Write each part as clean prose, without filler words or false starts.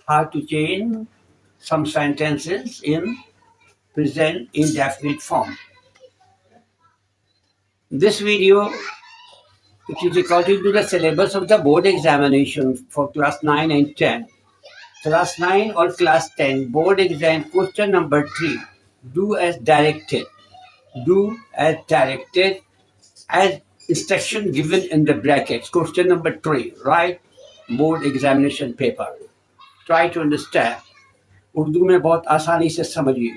how to change some sentences in present indefinite form. This video, which is according to the syllabus of the board examination for class 9 and 10. Class 9 or class 10 board exam question number 3. Do as directed. Do as directed as instruction given in the brackets. Question number 3. Write board examination paper. Try to understand. Urdu में बहुत आसानी से समझिए.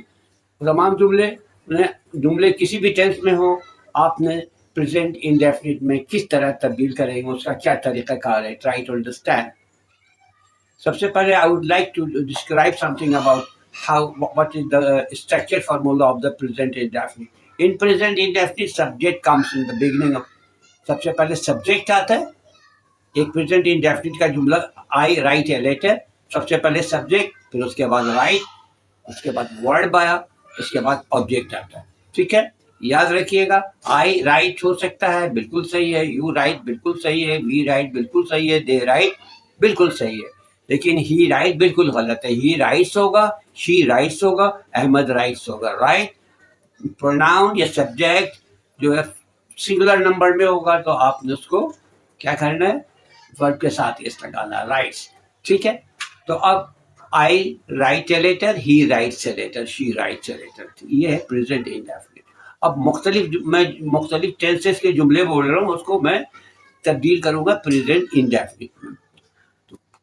तमाम जुमले किसी भी tense में हो, आपने प्रेजेंट इंडेफिनिट में किस तरह तब्दील करेंगे, उसका क्या तरीक़ाकार है. Try to understand. सबसे पहले I would like to describe something about how what is the structure formula of the present indefinite. In present indefinite subject comes in the beginning of. सबसे पहले सब्जेक्ट आता है. एक प्रेजेंट इंडेफिनिट का जुमला आई write a letter. सबसे पहले subject, फिर उसके बाद राइट, उसके बाद वर्ब आया, उसके बाद ऑब्जेक्ट आता है. ठीक है, याद रखिएगा. आई राइट हो सकता है, बिल्कुल सही है. यू राइट बिल्कुल सही है. वी राइट बिल्कुल सही है. दे राइट बिल्कुल सही है. लेकिन ही राइट बिल्कुल गलत है. ही राइट्स होगा, शी राइट्स होगा, अहमद राइट्स होगा. राइट प्रोनाउन या सब्जेक्ट जो है सिंगुलर नंबर में होगा तो आपने उसको क्या करना है, वर्ब के साथ इस लगाना, राइट्स. ठीक है. तो अब I write a letter, he writes a letter, she writes a letter. ये है प्रेजेंट इंडेफिनिट. अब मैं मुख्तलिफ टेंसेस के जुमले बोल रहा हूँ, उसको मैं तब्दील करूँगा प्रेजेंट इंडेफिनिट में.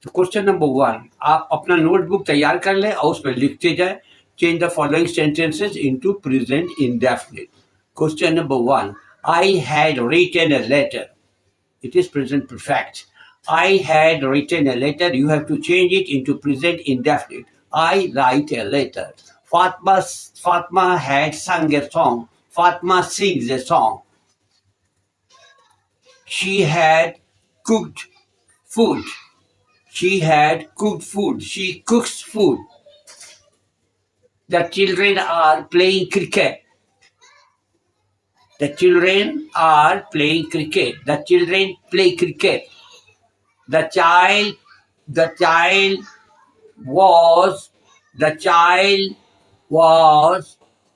तो क्वेश्चन नंबर 1, आप अपना नोटबुक तैयार कर लें और उसमें लिखते जाए. Change the following sentences into present indefinite. Question number 1, I had written a letter. It is present perfect. I had written a letter. You have to change it into present indefinite. I write a letter. Fatma had sung a song. Fatma sings a song. She had cooked food. She had cooked food. She cooks food. The children are playing cricket. The children are playing cricket. The children play cricket. The child was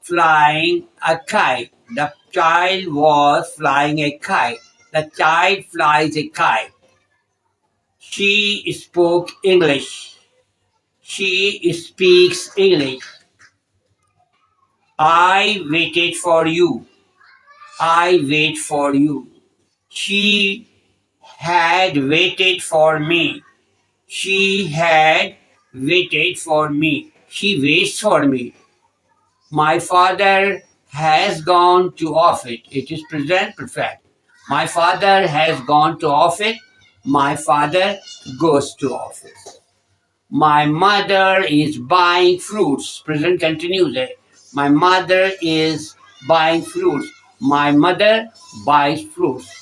flying a kite. The child was flying a kite. The child flies a kite. She spoke English. She speaks English. I waited for you. I wait for you. She had waited for me. She had waited for me. She waits for me. My father has gone to office. It is present perfect. My father has gone to office. My father goes to office. My mother is buying fruits. Present continuous. My mother is buying fruits. My mother buys fruits.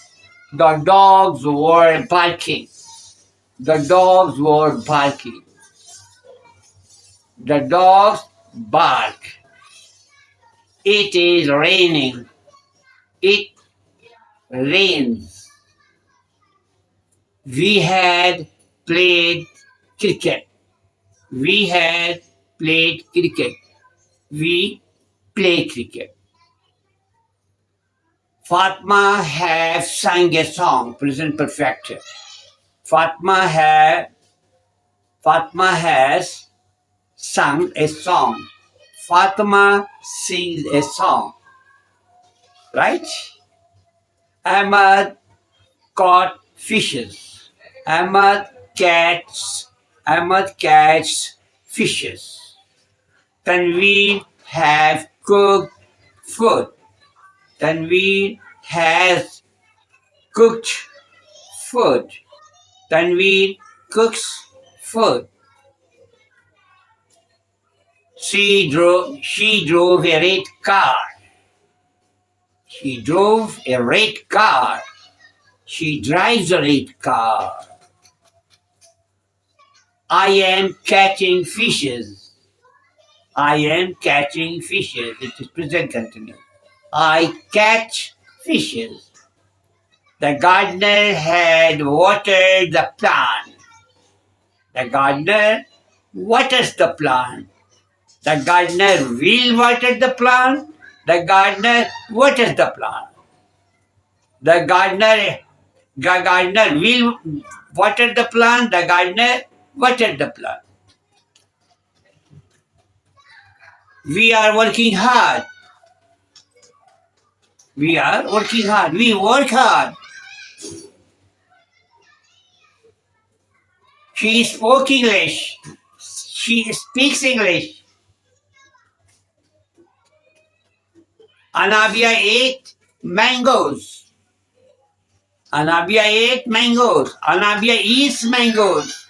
The dogs were barking. The dogs were barking. The dogs bark. It is raining. It rains. We had played cricket. We had played cricket. We play cricket. Fatma has sung a song. Present perfect. Fatma has sung a song. Fatma sings a song. Right? Ahmad caught fishes. Ahmad catches fishes. Tanveer have cooked food. Tanveer has cooked food. Tanveer cooks food. She drove a red car. She drove a red car. She drives a red car. I am catching fishes. I am catching fishes. It is present continuous. I catch fishes. The gardener had watered the plant. The gardener waters the plant. The gardener will water the plant. The gardener waters the plant. The gardener will water the plant. The gardener watered the plant. We are working hard. We are working hard. We work hard. She spoke English. She speaks English. Anabia ate mangoes. Anabia ate mangoes. Anabia eats mangoes.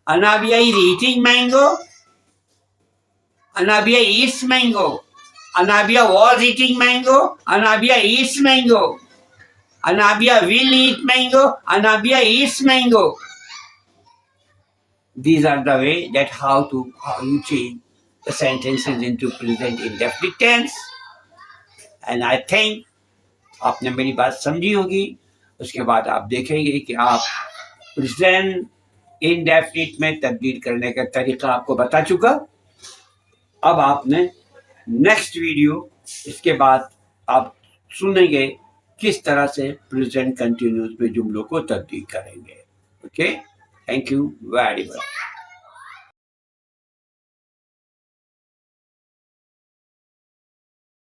Anabia is eating mango. Anabia eats mango. Anabia was eating mango. Anabia eats mango. Anabia will eat mango. Anabia eats mango. These are the way that how you change the sentences into present indefinite tense. And I think आपने मेरी बात समझी होगी. उसके बाद आप देखेंगे कि आप प्रेजेंट इनडेफिनिट में तब्दील करने का तरीका आपको बता चुका. अब आपने नेक्स्ट वीडियो इसके बाद आप सुनेंगे किस तरह से प्रेजेंट कंटिन्यूस में जुमलों को तब्दील करेंगे. Okay, thank you very much.